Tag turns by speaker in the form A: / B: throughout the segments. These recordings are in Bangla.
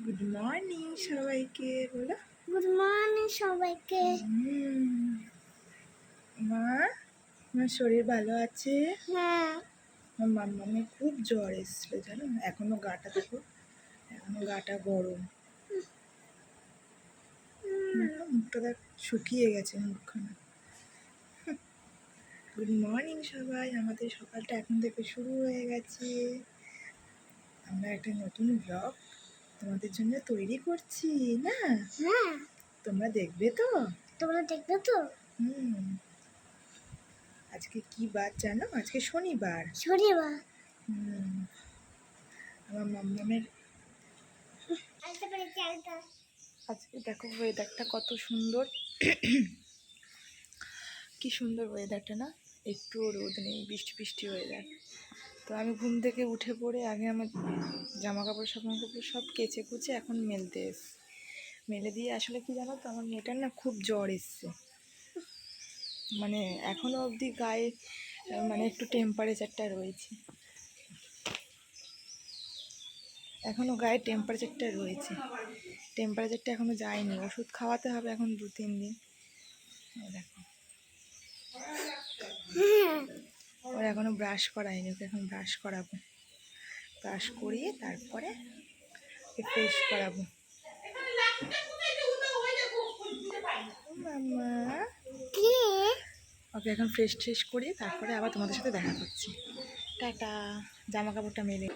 A: গুড মর্নিং সবাইকে বলো।
B: গুড মর্নিং সবাইকে।
A: মা, আমার শরীর ভালো আছে?
B: হ্যাঁ।
A: আমার মাম্মামের খুব জ্বর এসেছিল জানো, এখনো গাটা দেখো, এখনো গাটা গরম। দেখো মুখটা দেখ, শুকিয়ে গেছে মুখখানা। গুড মর্নিং সবাই, আমাদের সকালটা এখন থেকে শুরু হয়ে গেছে। আমরা একটা নতুন ব্লগ তোমাদের জন্য তৈরি করছি না?
B: হ্যাঁ,
A: তোমরা দেখবে তো?
B: তোমরা দেখবে তো?
A: আজকে কি বার জানো? আজকে শনিবার।
B: শনিবার।
A: আমার মাম্মামের আজকে দেখো ওয়েদারটা কত সুন্দর। কি সুন্দর ওয়েদারটা না, একটু রোদ নেই, বৃষ্টি বৃষ্টি ওয়েদার। তো আমি ঘুম থেকে উঠে পড়ে আগে আমার জামা কাপড় সব কেচে কুচে এখন মেলতে এসছি। মেলে দিয়ে আসলে কি জানো তো, আমার মেয়েটার না খুব জ্বর এসছে। মানে এখনও অবধি গায়ে মানে একটু টেম্পারেচারটা রয়েছে, এখনও গায়ে টেম্পারেচারটা রয়েছে, টেম্পারেচারটা এখনও যায়নি। ওষুধ খাওয়াতে হবে এখন 2-3 দিন। দেখো ওর এখনও ব্রাশ করায়নি, ওকে এখন ব্রাশ করাবো। ব্রাশ করিয়ে তারপরে ফ্রেশ করাবো। মামা ওকে এখন ফ্রেশ করিয়ে তারপরে আবার তোমাদের সাথে দেখা করছি। টাটা। জামা কাপড়টা মেলে,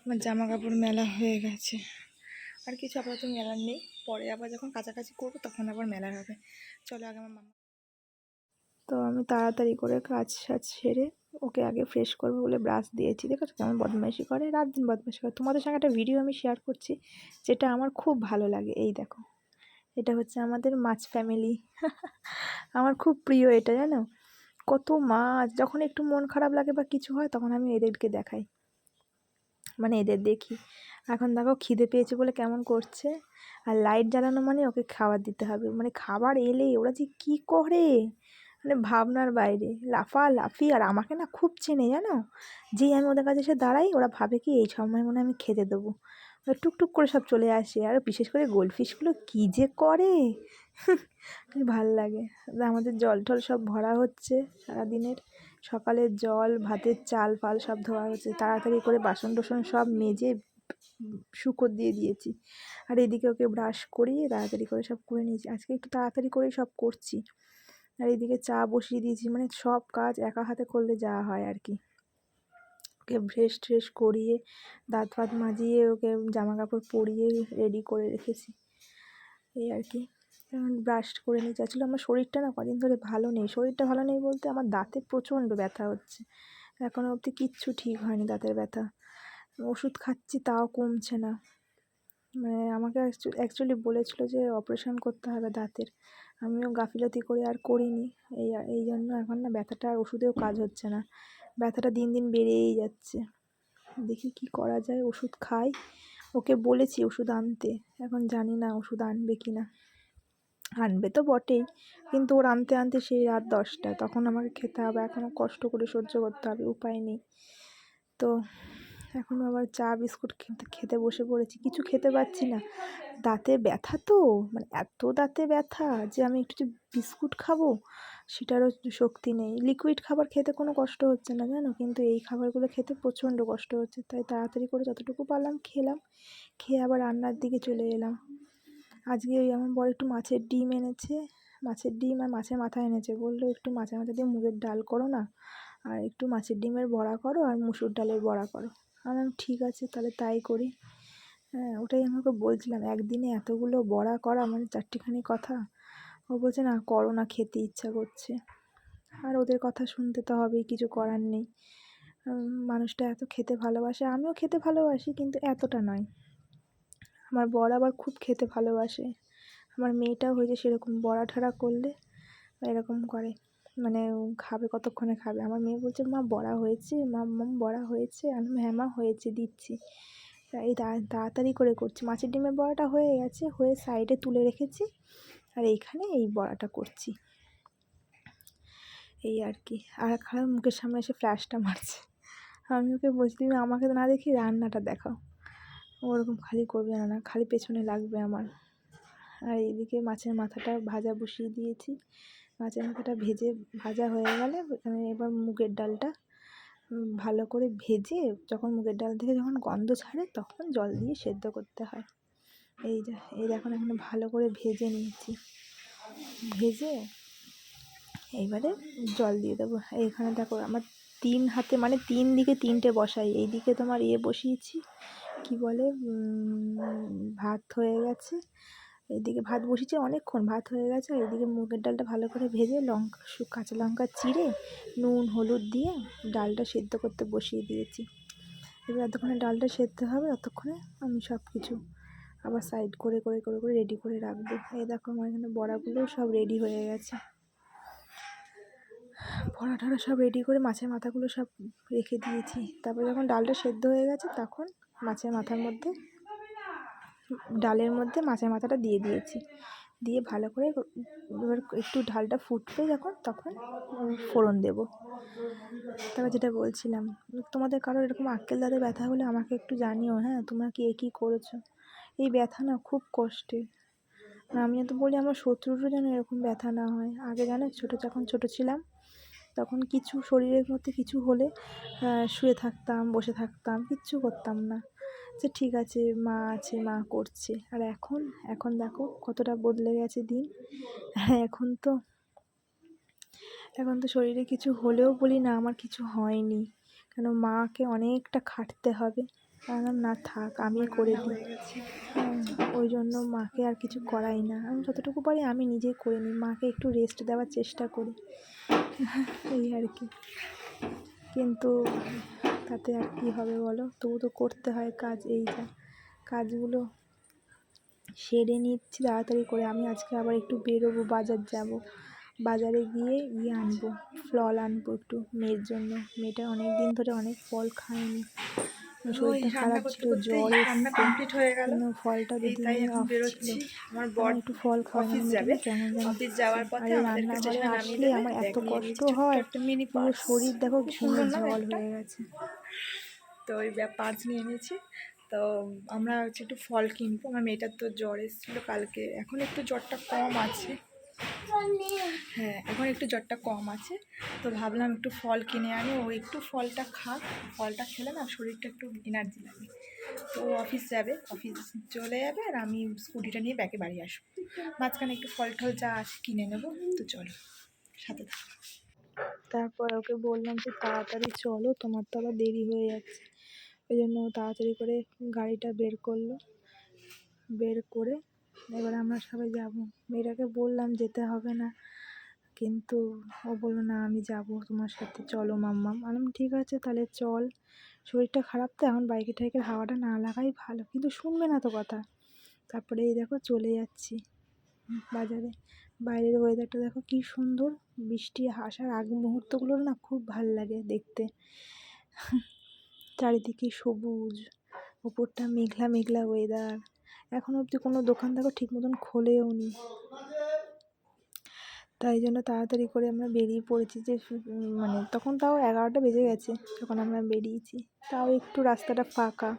A: আমার জামা কাপড় মেলা হয়ে গেছে, আর কিছু আপাতত মেলার নেই। পরে আবার যখন কাছাকাছি করবো তখন আবার মেলার হবে। চলো আগে আমার মামা। তো আমি তাড়াতাড়ি করে কাজ সেরে ওকে আগে ফ্রেশ করবো বলে ব্রাশ দিয়েছি। দেখেছো কেমন বদমাইশি করে, রাত দিন বদমাইশি করে। তোমাদের সঙ্গে একটা ভিডিও আমি শেয়ার করছি যেটা আমার খুব ভালো লাগে। এই দেখো, এটা হচ্ছে আমাদের মাছ ফ্যামিলি। আমার খুব প্রিয় এটা, জানো? কত মাছ, যখন একটু মন খারাপ লাগে বা কিছু হয় তখন আমি এদেরকে দেখাই, মানে এদের দেখি। এখন দেখো খিদে পেয়েছে বলে কেমন করছে, আর লাইট জ্বালানো মানে ওকে খাবার দিতে হবে। মানে খাবার এলে ওরা যে কী করে, মানে ভাবনার বাইরে, লাফালাফি। আর আমাকে না খুব চেনে, জানো? যেই আমি ওদের কাছে এসে দাঁড়াই ওরা ভাবে কি এই সময় মনে আমি খেতে দেবো, ওরা টুকটুক করে সব চলে আসে। আর বিশেষ করে গোলফিশগুলো কী যে করে, ভাল লাগে। আমাদের জল টল সব ভরা হচ্ছে সারাদিনের, সকালের জল, ভাতের চাল ফাল সব ধোয়া হচ্ছে। তাড়াতাড়ি করে বাসন টাসন সব মেজে শুকোর দিয়ে দিয়েছি। আর এদিকে ওকে ব্রাশ করিয়ে তাড়াতাড়ি করে সব করে নিয়েছি। আজকে একটু তাড়াতাড়ি করেই সব করছি। আর এদিকে চা বসিয়ে দিয়েছি, মানে সব কাজ একা হাতে করলে যা হয় আর কি। ওকে ট্রেশ করিয়ে দাঁত ফাত মাজিয়ে ওকে জামা কাপড় পরিয়ে রেডি করে রেখেছি, এই আর কি। ব্রাশ করে নিয়ে যাচ্ছিলো। আমার শরীরটা না কদিন ধরে ভালো নেই। শরীরটা ভালো নেই বলতে আমার দাঁতে প্রচণ্ড ব্যথা হচ্ছে, এখনও অবধি কিচ্ছু ঠিক হয়নি দাঁতের ব্যথা। ওষুধ খাচ্ছি তাও কমছে না। মানে আমাকে অ্যাকচুয়ালি বলেছিলো যে অপারেশন করতে হবে দাঁতের, আমিও গাফিলতি করে আর করিনি। এই জন্য এখন না ব্যথাটা আর ওষুধেও কাজ হচ্ছে না, ব্যথাটা দিন দিন বেড়েই যাচ্ছে। দেখি কি করা যায়, ওষুধ খাই। ওকে বলেছি ওষুধ আনতে, এখন জানি না ওষুধ আনবে কি না। আনবে তো বটেই, কিন্তু ওর আনতে আনতে সেই রাত 10টা, তখন আমাকে খেতে হবে, এখনও কষ্ট করে সহ্য করতে হবে, উপায় নেই। তো এখন আবার চা বিস্কুট খেতে বসে পড়েছি, কিছু খেতে পারছি না, দাঁতে ব্যথা তো, মানে এত দাঁতে ব্যথা যে আমি একটু যে বিস্কুট খাবো সেটারও শক্তি নেই। লিকুইড খাবার খেতে কোনো কষ্ট হচ্ছে না, জানো, কিন্তু এই খাবারগুলো খেতে প্রচণ্ড কষ্ট হচ্ছে। তাই তাড়াতাড়ি করে যতটুকু পারলাম খেলাম, খেয়ে আবার রান্নার দিকে চলে এলাম। আজকে ওই আমার বর একটু মাছের ডিম এনেছে, মাছের ডিম আর মাছের মাথা এনেছে, বললো একটু মাছের মাথা দিয়ে মুগের ডাল করো না, আর একটু মাছের ডিমের বড়া করো, আর মুসুর ডালের বড়া করো। আমি ঠিক আছে তাহলে তাই করি। হ্যাঁ, ওটাই আমাকে বলছিলাম, একদিনে এতগুলো বড়া করা মানে চারটিখানি কথা। ও বলছে না করো না, খেতে ইচ্ছা করছে। আর ওদের কথা শুনতে তো হবেই, কিছু করার নেই। মানুষটা এত খেতে ভালোবাসে, আমিও খেতে ভালোবাসি কিন্তু এতটা নয়। আমার বর আবার খুব খেতে ভালোবাসে, আমার মেয়েটাও হয়েছে সেরকম, বড়া ঠড়া করলে এরকম করে, মানে খাবে, কতক্ষণে খাবে। আমার মেয়ে বলছে মা বড়া হয়েছে, মাম বড়া হয়েছে, আমি হ্যাঁ মা হয়েছে দিচ্ছি। এই তাড়াতাড়ি করে করছি। মাছের ডিমের বড়াটা হয়ে গেছে, হয়ে সাইডে তুলে রেখেছি, আর এইখানে এই বড়াটা করছি, এই আর কি। আর খারাপ মুখের সামনে এসে ফ্ল্যাশটা মারছে। আমি ওকে বলছি তুমি আমাকে না দেখি রান্নাটা দেখাও। ওরকম খালি করবে না, খালি পেছনে লাগবে আমার। আর এইদিকে মাছের মাথাটা ভাজা বসিয়ে দিয়েছি। মাছের মাথাটা ভাজা হয়ে গেলে এবার মুগের ডালটা ভালো করে ভেজে, যখন মুগের ডাল থেকে যখন গন্ধ ছাড়ে তখন জল দিয়ে সেদ্ধ করতে হয়। এই দেখুন এখানে ভালো করে ভেজে নিয়েছি। ভেজে এইবারে জল দিয়ে দেবো। এইখানে দেখো আমার 3 হাতে মানে 3 দিকে 3টে বসাই। এইদিকে তোমার বসিয়েছি, কি বলে, ভাত হয়ে গেছে। এইদিকে ভাত বসিয়েছি অনেকক্ষণ, ভাত হয়ে গেছে। আর এইদিকে মুগের ডালটা ভালো করে ভেজে কাঁচা লঙ্কা চিড়ে নুন হলুদ দিয়ে ডালটা সেদ্ধ করতে বসিয়ে দিয়েছি। এবার যতক্ষণে ডালটা সেদ্ধ হবে ততক্ষণে আমি সব কিছু আবার সাইড করে করে করে করে রেডি করে রাখবো। এই দেখো আমার এখানে বড়াগুলোও সব রেডি হয়ে গেছে। বড়া টড়া সব রেডি করে মাছের মাথাগুলো সব রেখে দিয়েছি। তারপরে যখন ডালটা সেদ্ধ হয়ে গেছে তখন মাছের মাথার মধ্যে, ডালের মধ্যে মাছের মাথাটা দিয়ে দিয়েছি। দিয়ে ভালো করে এবার একটু ডালটা ফুটবে যখন, তখন ফোড়ন দেবো। তারপর যেটা বলছিলাম, তোমাদের কারোর এরকম আক্কেল দাঁতে ব্যথা হলে আমাকে একটু জানিও, হ্যাঁ? তোমরা কী করেছো? এই ব্যথা না খুব কষ্টের। আমি তো বলি আমার শত্রুরও যেন এরকম ব্যথা না হয়। আগে জানো যখন ছোটো ছিলাম তখন কিছু শরীরের মধ্যে কিছু হলে শুয়ে থাকতাম, বসে থাকতাম, কিচ্ছু করতাম না, যে ঠিক আছে মা আছে, মা করছে। আর এখন দেখো কতটা বদলে গেছে দিন। এখন তো শরীরে কিছু হলেও বলি না আমার কিছু হয়নি, কেন মাকে অনেকটা খাটতে হবে। বললাম না থাক, আমি করে দিই। ওই জন্য মাকে আর কিছু করাই না। আমি যতটুকু পারি আমি নিজেই করে নিই, মাকে একটু রেস্ট দেওয়ার চেষ্টা করি, এই আর কি। কিন্তু তাতে আর কী হবে বলো, তবু তো করতে হয় কাজ। এই যা কাজগুলো সেরে নিচ্ছি তাড়াতাড়ি করে। আমি আজকে আবার একটু বেরোবো, বাজার যাব। বাজারে গিয়ে আনবো, ফল আনবো একটু মেয়ের জন্য। মেয়েটা অনেক দিন ধরে অনেক ফল খায়নি, শরীরটা খারাপ ছিল, জ্বর
B: কমপ্লিট হয়ে গেল।
A: ফলটা
B: তাই এখন বেরোচ্ছি। আমার বর
A: একটু ফল খাওয়া
B: অফিস যাবে,
A: কেমন যেন
B: অফিস যাওয়ার
A: আর
B: পথে
A: এই
B: আমাদেরকে
A: রান্নাঘরে
B: স্টেশনে নামিয়ে
A: আসলে
B: দেবে।
A: আমার এত
B: ব্যাগ নিয়ে
A: কষ্ট
B: নিয়েছি, ছোট্ট
A: হয়,
B: একটা মিনি
A: পুরো
B: পার্স,
A: শরীর দেখো
B: খুব
A: ঘেমে
B: সুন্দর না
A: জল
B: ব্যাগটা?
A: হয়ে গেছে।
B: তো ওই পার্স নিয়ে নিয়েছি। তো আমরা একটু ফল কিনবো। আমার মেয়েটার তো জ্বর এসেছিলো কালকে, এখন একটু জ্বরটা কম আছে। হ্যাঁ, এখন একটু জ্বরটা কম আছে। তো ভাবলাম একটু ফল কিনে আনি, ও একটু ফলটা খাক। ফলটা খেলে না শরীরটা একটু এনার্জি লাগে। তো ও অফিস যাবে, অফিস চলে যাবে, আর আমি স্কুটিটা নিয়ে ব্যাকে বাড়ি আসবো। মাঝখানে একটু ফল টল যা আছে কিনে নেবো। তো চলো সাথে থাকো।
A: তারপর ওকে বললাম যে তাড়াতাড়ি চলো, তোমার তো আবার দেরি হয়ে যাচ্ছে। ওই জন্য ও তাড়াতাড়ি করে গাড়িটা বের করলো। বের করে এবার আমরা সবাই যাব। মেয়েটাকে বললাম যেতে হবে না, কিন্তু ও বললো না আমি যাব তোমার সাথে, চলো মাম্মাম। বললাম ঠিক আছে তাহলে চল। শরীরটা খারাপ তো, এখন বাইকে টাইকের হাওয়াটা না লাগাই ভালো, কিন্তু শুনবে না তো কথা। তারপরে এই দেখো চলে যাচ্ছি বাজারে। বাইরের ওয়েদারটা দেখো কি সুন্দর, বৃষ্টি আসার আগ মুহূর্তগুলো না খুব ভাল লাগে দেখতে। চারিদিকে সবুজ, ওপরটা মেঘলা মেঘলা ওয়েদার। এখন অবধি কোনো দোকান দেখো ঠিক মতন খোলেও নি। তাই জন্য তাড়াতাড়ি করে আমরা বেরিয়ে পড়েছি, যে মানে তখন তাও 11টা বেজে গেছে যখন আমরা বেরিয়েছি। তাও একটু রাস্তাটা ফাঁকা।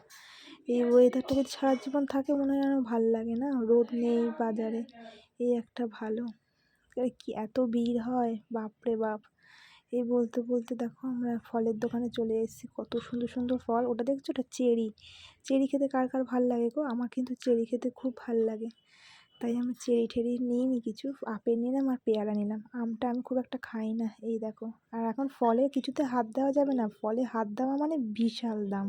A: এই ওয়েদারটা যদি সারা জীবন থাকে মনে হয় যেন ভাল লাগে না, রোদ নেই বাজারে, এই একটা ভালো। কি এত ভিড় হয় বাপরে বাপ। এই বলতে বলতে দেখো আমরা ফলের দোকানে চলে এসেছি। কত সুন্দর সুন্দর ফল, ওটা দেখছো, ওটা চেরি খেতে কার কার ভাল লাগে গো? আমার কিন্তু চেরি খেতে খুব ভাল লাগে। তাই আমি চেরি ঠেরি নিইনি কিছু, আপেল নিলাম আর পেয়ারা নিলাম। আমটা আমি খুব একটা খাই না। এই দেখো, আর এখন ফলে কিছুতে হাত দেওয়া যাবে না, ফলে হাত দেওয়া মানে বিশাল দাম,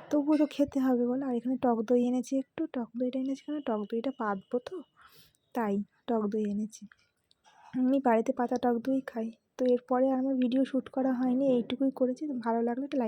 A: তবুও তো খেতে হবে বলো। আর এখানে টক দই এনেছি, একটু টক দইটা এনেছি কারণ টক দইটা পাতবো তো, তাই টক দই এনেছি। আমি বাড়িতে পাতা টক দই খাই। তো এরপরে আর আমার ভিডিও শ্যুট করা হয়নি, এইটুকুই করেছি। ভালো লাগলে একটা লাইক